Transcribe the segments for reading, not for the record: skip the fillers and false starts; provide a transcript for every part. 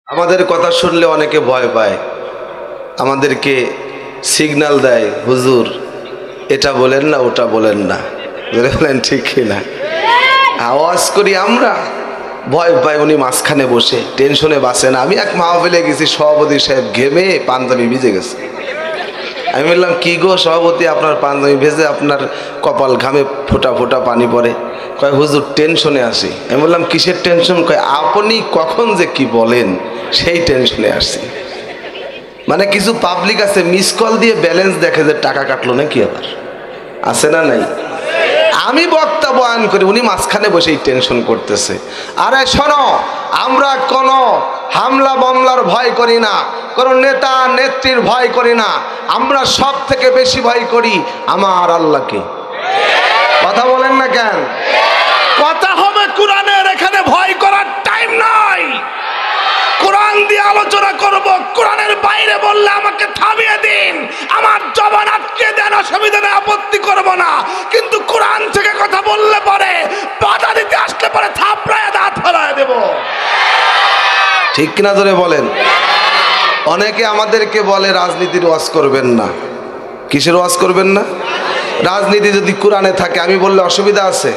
আমাদের কথা শুনলে অনেকে ভয় পায়, আমাদেরকে সিগন্যাল দেয়, হুজুর এটা বলেন না, ওটা বলেন না। বলেন ঠিক কিনা? আওয়াজ করি আমরা, ভয় পাই। উনি মাঝখানে বসে টেনশনে বাঁচে না। আমি এক মাহফিলে গেছি, সভাপতি সাহেব ঘেমে পাঞ্জাবি ভিজে গেছে। আমি বললাম, কি গো সভাপতি, আপনার পাঞ্জাবি ভেজে, আপনার কপাল ঘামে ফোঁটা ফোঁটা পানি পড়ে? কয় হুজুর টেনশনে আসি। আমি বললাম, কিসের টেনশন? কয় আপনি কখন যে কি বলেন সেই টেনশনে আসছি। মানে কিছু পাবলিক আছে মিস কল দিয়ে ব্যালেন্স দেখে যে টাকা কাটলো নাকি, আবার আছে না নাই? আমি বক্তা বয়ান করি, উনি মাঝখানে বসেই টেনশন করতেছে। আরে শোনো, আমরা কোনো হামলা মামলার ভয় করি না, কোনো নেতা নেত্রীর ভয় করি না। আমরা সব থেকে বেশি ভয় করি আমার আল্লাহকে। কথা বলেন না কেন? কথা হবে কোরআনের, এখানে ভয় করার টাইম নাই। কোরআন দিয়ে আলোচনা করব, কোরআনের বাইরে বললে আমাকে থামিয়ে দিন, আমার জবান আটকে দেন, অসুবিধা নেই, আপত্তি করব না। কিন্তু কোরআন থেকে কথা বললে পরে, বাধা দিতে আসলে পরে থাপড়ায় দাঁত ফেলায় দেব। ঠিক কিনা ধরে বলেন? অনেকে আমাদেরকে বলে রাজনীতির ওয়াজ করবেন না। কিসের ওয়াজ করবেন না? রাজনীতি যদি কোরআনে থাকে। আমি বললে অসুবিধা আছে?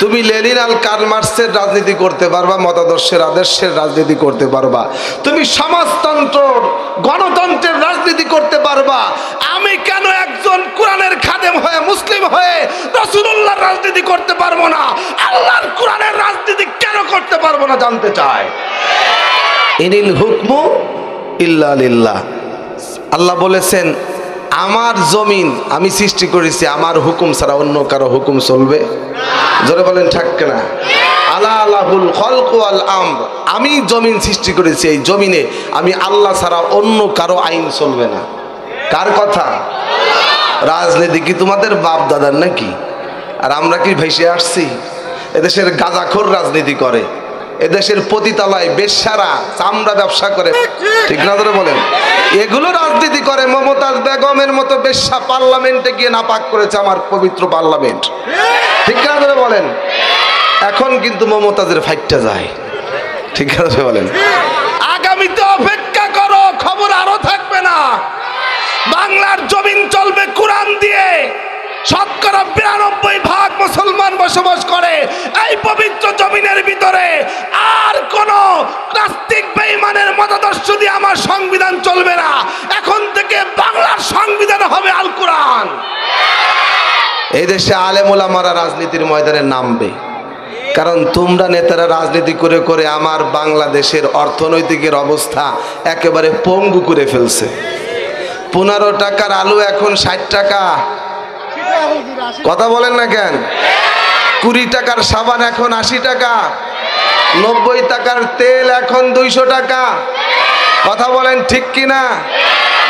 তুমি লেনিন আর কার্ল মার্কসের রাজনীতি করতে পারবা, মতাদর্শের আদর্শের রাজনীতি করতে পারবা, তুমি সমাজতন্ত্র গণতন্ত্রের রাজনীতি করতে পারবা। আমি কেন একজন কোরআনের খাদেম হয়ে, মুসলিম হয়ে রাসূলুল্লাহর রাজনীতি করতে পারবো না? আল্লাহর কোরআনের রাজনীতি কেন করতে পারবো না জানতে চাই। ইনিল হুকমু ইল্লা লিল্লাহ। আল্লাহ বলেছেন, আমার জমিন আমি সৃষ্টি করেছি, আমার হুকুম ছাড়া অন্য কারো হুকুম চলবে? জোরে বলেন ঠিক কিনা? আলা লাহুল খালকু ওয়াল আমর। আমি জমিন সৃষ্টি করেছি, এই জমিনে আমি আল্লাহ ছাড়া অন্য কারো আইন চলবে না। কার কথা? রাজনীতি কি তোমাদের বাপ দাদার নাকি? আর আমরা কি ভেসে আসছি? এদেশের গাঁজাখোর রাজনীতি করে, এদেশের পতিতালয় বেশ্যারা চামড়া ব্যবসা করে, ঠিক না ধরে বলেন? এগুলো রাজনীতি করে। মমতাজ বেগমের মতো বেশ্যা পার্লামেন্টে গিয়ে নাপাক করেছে আমার পবিত্র পার্লামেন্ট, ঠিক না ধরে বলেন? এখন কিন্তু মমতাজের ফাইটটা যায়, ঠিক আছে বলেন? আগামীতে অপেক্ষা করো, খবর আরো থাকবে না। বাংলার জমিন চলবে কোরআন দিয়ে। ৯৯% মুসলমান বসবাস করে এই পবিত্র জমিনের ভিতরে। আর কোন নাস্তিক বেঈমানের মতাদর্শ দিয়ে আমার সংবিধান চলবে না। এখন থেকে বাংলার সংবিধান হবে আল কোরআন। এই দেশে আলেম ওলামারা রাজনীতির ময়দানে নামবে, কারণ তোমরা নেতারা রাজনীতি করে করে আমার বাংলাদেশের অর্থনৈতিকের অবস্থা একেবারে পঙ্গু করে ফেলছে। ১৫ টাকার আলু এখন ৬০ টাকা। কথা বলেন না কেন? ২০ টাকার সাবান এখন ৮০ টাকা। ৯০ টাকার তেল এখন ২০০ টাকা। কথা বলেন ঠিক কিনা?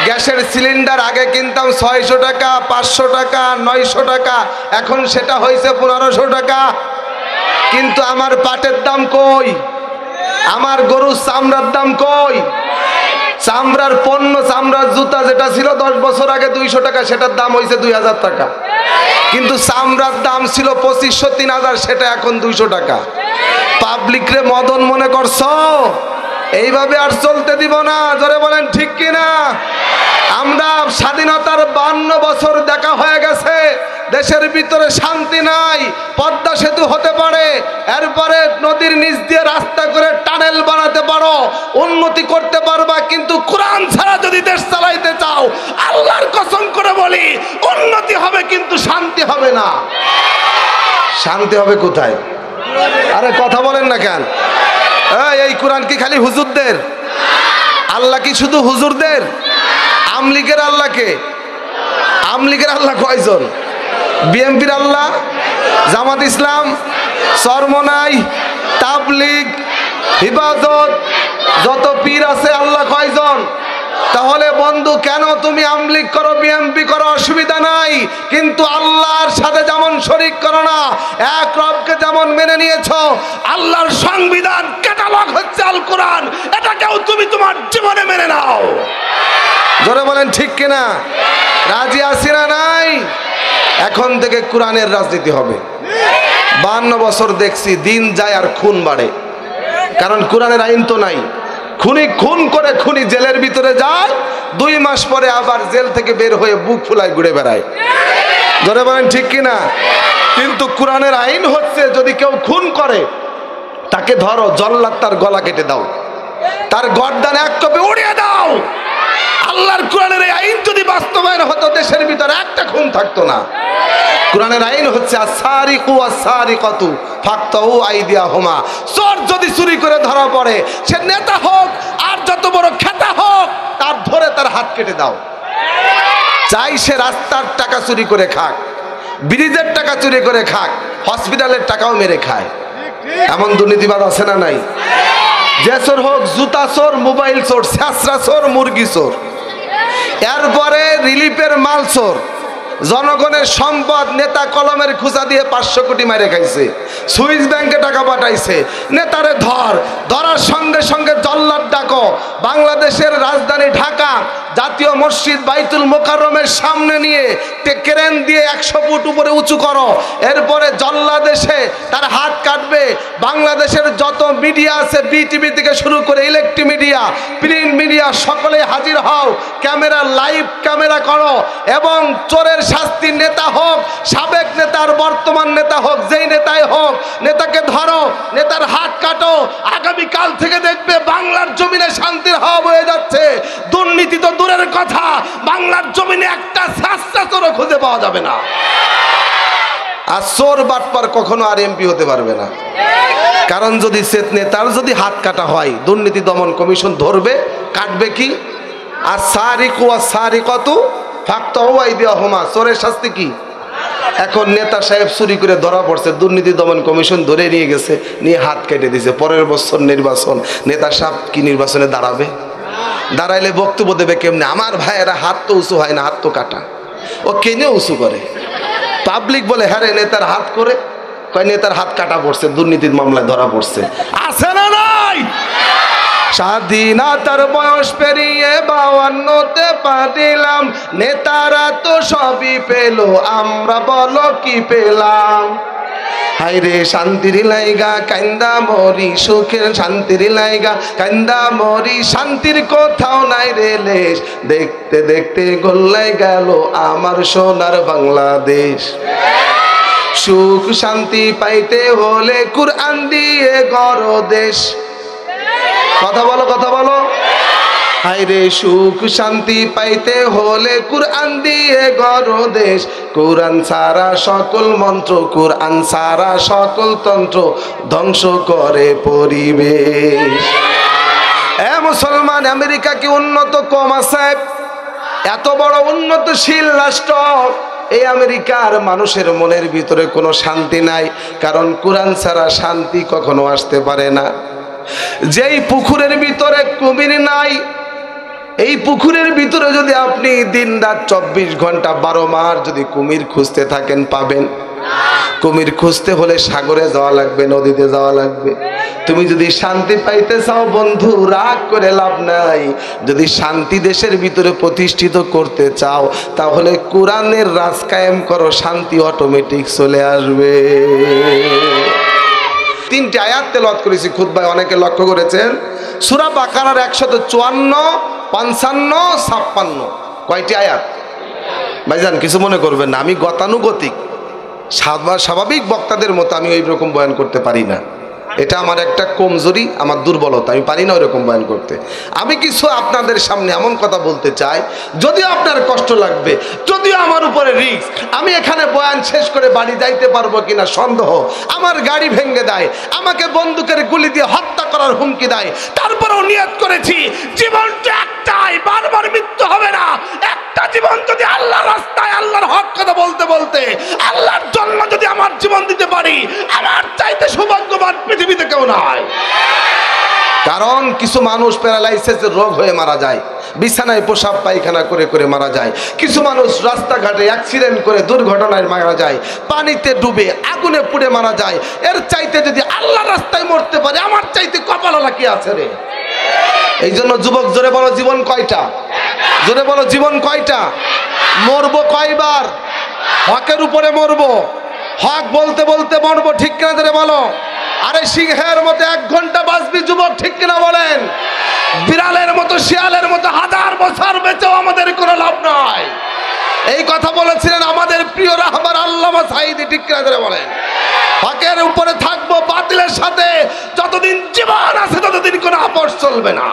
গ্যাসের সিলিন্ডার আগে কিনতাম ৬০০ টাকা, ৫০০ টাকা, ৯০০ টাকা, এখন সেটা হয়েছে ১৫০০ টাকা। কিন্তু আমার পাটের দাম কই? আমার গরুর চামড়ার দাম কই? চামড়ার পণ্য, চামড়ার জুতা যেটা ছিল ১০ বছর আগে ২০০ টাকা, সেটার দাম হয়েছে ২০০০ টাকা। কিন্তু চামড়ার দাম ছিল ২৫০০-৩০০০, সেটা এখন ২০০ টাকা। পাবলিকরে মদন মনে করছো? এইভাবে আর চলতে দিব না। জোরে বলেন ঠিক কিনা? আমরা স্বাধীনতার ৫২ বছর দেখা হয়ে গেছে, দেশের ভিতরে শান্তি নাই। পদ্মা সেতু হতে পারে, এরপরে নদীর নিচ দিয়ে রাস্তা করে টানেল বানাতে পারো, উন্নতি করতে পারবা, কিন্তু কোরআন ছাড়া যদি দেশ চালাইতে চাও, আল্লাহর কসম করে বলি, উন্নতি হবে কিন্তু শান্তি হবে না। শান্তি হবে কোথায়? আরে কথা বলেন না কেন? এই কোরআন কি খালি হুজুরদের? আল্লাহ কি শুধু হুজুরদের? আমলিগের আল্লাহকে? আমলিগের আল্লাহ কয়জন? বিএনপির আল্লাহ, জামাত ইসলাম, চরমনাই, তাবলিগ, হিফাজত, যত পীর আছে, আল্লাহ কয়জন? তাহলে বন্ধু, কেন তুমি আমলিগ করো, বিএনপি করো, অসুবিধা নাই, কিন্তু আল্লাহর সাথে যেমন শরীক করো না। এক রবকে যেমন মেনে নিয়েছো, আল্লাহর সংবিধান ক্যাটালগ হচ্ছে আল কোরআন, এটাকেও তুমি তোমার জীবনে মেনে নাও। জোরে বলেন ঠিক কিনা? রাজি আছি না নাই? এখন থেকে কোরআনের রাজনীতি হবে। ৫২ বছর দেখছি, দিন যায় আর খুন বাড়ে, কারণ কোরআনের আইন তো নাই। খুনি খুন করে খুনি জেলের ভিতরে যায়, 2 মাস পরে আবার জেল থেকে বের হয়ে বুক ফুলায় ঘুরে বেড়ায়। ধরে বলেন ঠিক কিনা? কিন্তু কোরআনের আইন হচ্ছে যদি কেউ খুন করে তাকে ধরো, জল্লাদ তার গলা কেটে দাও, তার গর্দান এক কপে উড়িয়ে দাও। আল্লাহর কোরআনের এই আইন যদি বাস্তবায়ন হতো দেশের ভিতরে একটা খুন থাকতো না। কোরআনের আইন হচ্ছে আস-সারিকু ওয়াস-সারিকাতু ফাকতাউ আইদিয়াহুমা। চোর যদি চুরি করে ধরা পড়ে, সে নেতা হোক আর যত বড় খেতা হোক, তার ধরে তার হাত কেটে দাও। চাই সে রাস্তার টাকা চুরি করে খাক, ব্রিজের টাকা চুরি করে খাক, হসপিটালের টাকাও মেরে খায়। এমন দুর্নীতিবাদ আছে না নাই? যে চোর হোক, জুতা চোর, মোবাইল চোর, ছেঁচড়া চোর, মুরগি চোর, এরপরে রিলিফের মাল চোর, জনগণের সম্পদ নেতা কলমের খুঁজা দিয়ে 500 কোটি মারে খাইছে, সুইস ব্যাংকে টাকা পাঠাইছে। নেতারে ধরার সঙ্গে সঙ্গে জল্লাদ ডাকো। বাংলাদেশের রাজধানী ঢাকা জাতীয় মসজিদ বাইতুল মোকাররমের সামনে নিয়ে ক্রেন দিয়ে 100 ফুট উপরে উঁচু করো। এরপরে জল্লাদ এসে তার হাত কাটবে। বাংলাদেশের যত মিডিয়া আছে, বিটিভি থেকে শুরু করে ইলেকট্রিক মিডিয়া, প্রিন্ট মিডিয়া, সকলে হাজির হও, ক্যামেরা, লাইভ ক্যামেরা করো। এবং চোরের শাস্তি নেতা হোক, সাবেক নেতার বর্তমান নেতা হোক, যেই নেতাই হোক, নেতাকে ধরো, নেতার হাত কাটো। আগামীকাল থেকে দেখবে বাংলার জমিনে শান্তির হাওয়া বয়ে যাচ্ছে। দুর্নীতি তো দূরের কথা, বাংলার জমিনে একটা সাস্তা চোরও খুঁজে পাওয়া যাবে না। আর চোর বাটপার কখনো আর এমপি হতে পারবে না। কারণ যদি নেতার যদি হাত কাটা হয়, দুর্নীতি দমন কমিশন ধরবে, কাটবে কি? আর সারিকু ওয়াস-সারিকাতু ফাকতাউ আইদিয়াহুমা, চোরের শাস্তি কি? এখন নেতা সাহেব চুরি করে ধরা পড়ছে, দুর্নীতি দমন কমিশন ধরে নিয়ে গেছে, নিয়ে হাত কেটে দিয়েছে। পরের বছর নির্বাচন, নেতা সাহেব কি নির্বাচনে দাঁড়াবে? দাঁড়াইলে বক্তব্য দেবে কেমনে? আমার ভাইয়েরা হাত তো উঁচু হয় না, হাত তো কাটা। ও কেনে উঁচু করে? পাবলিক বলে হ্যাঁ রে, নেতার হাত করে, কয় নেতার হাত কাটা পড়ছে, দুর্নীতির মামলায় ধরা পড়ছে। আছে না নাই? স্বাধীনতার বয়স পেরিয়ে 52তে পাঠিলাম, নেতারা তো সবই পেল, আমরা বলো কি পেলাম? হাইরে শান্তির লাইগা কান্দা মরি, সুখের শান্তির লাইগা কান্দা মরি, শান্তির কোথাও নাই রে লেশ, দেখতে দেখতে গোল্লাই গেল আমার সোনার বাংলাদেশ। সুখ শান্তি পাইতে হলে কুরআন দিয়ে গড় দেশ। কথা বলো, কথা বলো। হায়রে সুখ শান্তি পাইতে হলে কুরআন দিয়ে গড় দেশ। কুরআন ছাড়া সকল মন্ত্র, কুরআন ছাড়া সকল তন্ত্র ধ্বংস করে পরিবেশ। এ মুসলমান, আমেরিকা কি উন্নত কম আছে? এত বড় উন্নতশীল রাষ্ট্র, এই আমেরিকার মানুষের মনের ভিতরে কোনো শান্তি নাই, কারণ কুরআন ছাড়া শান্তি কখনো আসতে পারে না। যেই পুকুরের ভিতরে কুমির নাই, এই পুকুরের ভিতরে যদি আপনি দিন রাত 24 ঘন্টা 12 মাস যদি কুমির খুঁজতে থাকেন, পাবেন? কুমির খুঁজতে হলে সাগরে যাওয়া লাগবে, নদীতে যাওয়া লাগবে। তুমি যদি শান্তি পাইতে চাও বন্ধু, রাগ করে লাভ নাই। যদি শান্তি দেশের ভিতরে প্রতিষ্ঠিত করতে চাও, তাহলে কোরআনের রাজ কায়েম করো, শান্তি অটোমেটিক চলে আসবে। 3টি আয়াত তেলাওয়াত করেছি খুতবায়, অনেকে লক্ষ্য করেছেন। সূরা বাকারার 154, 55, 56। কয়টি আয়াত? ভাইজান কিছু মনে করবেন না, আমি গতানুগতিক স্বাভাবিক বক্তাদের মতো আমি ওই রকম বয়ান করতে পারি না। এটা আমার একটা কমজোরি, আমার দুর্বলতা, আমি পারি না ওইরকম বয়ান করতে। আমি কিছু আপনাদের সামনে এমন কথা বলতে চাই, যদিও আপনার কষ্ট লাগবে, যদিও আমার উপরে রিস্ক, আমি এখানে বয়ান শেষ করে বাড়ি যাইতে পারবো কিনা সন্দেহ, আমার গাড়ি ভেঙে দেয়, আমাকে বন্দুকের গুলি দিয়ে হত্যা করার হুমকি দেয়, তারপরেও নিয়ত করেছি জীবনটা একটাই, বারবার মৃত্যু হবে না। একটা জীবন যদি আল্লাহর রাস্তায় আল্লাহর হক কথা বলতে বলতে আল্লাহর জন্য যদি আমার জীবন দিতে পারি, আমার চাইতে সৌভাগ্যবান পৃথিবীতে কেউ নাই। কারণ কিছু মানুষ প্যারালাইসিসের রোগ হয়ে মারা যায়, বিছানায় প্রসাব পায়খানা করে করে মারা যায়। কিছু মানুষ রাস্তাঘাটে অ্যাক্সিডেন্ট করে দুর্ঘটনায় মারা যায়, পানিতে ডুবে আগুনে পুড়ে মারা যায়। এর চাইতে যদি আল্লাহর রাস্তায় মরতে পারে, আমার চাইতে কপালওয়ালা কি আছে রে? এই জন্য যুবক জোরে বলো, জীবন কয়টা? জোরে বলো, জীবন কয়টা? মরবো কয়বার? হকের উপরে মরবো, হক বলতে বলতে মরবো, ঠিক কিনা জোরে বলো। আরে সিংহের মতো 1 ঘন্টা বাঁচবি যুবক, ঠিক কিনা বলেন? বিড়ালের মতো শিয়ালের মতো 1000 বছর বেঁচেও আমাদের কোনো লাভ নাই। এই কথা বলেছিলেন আমাদের প্রিয় রাহবার আল্লামা সাঈদী, ঠিক কিনা বলেন? হকের উপরে থাকবো, বাতিলের সাথে যতদিন জীবন আছে ততদিন কোনো আপোষ চলবে না।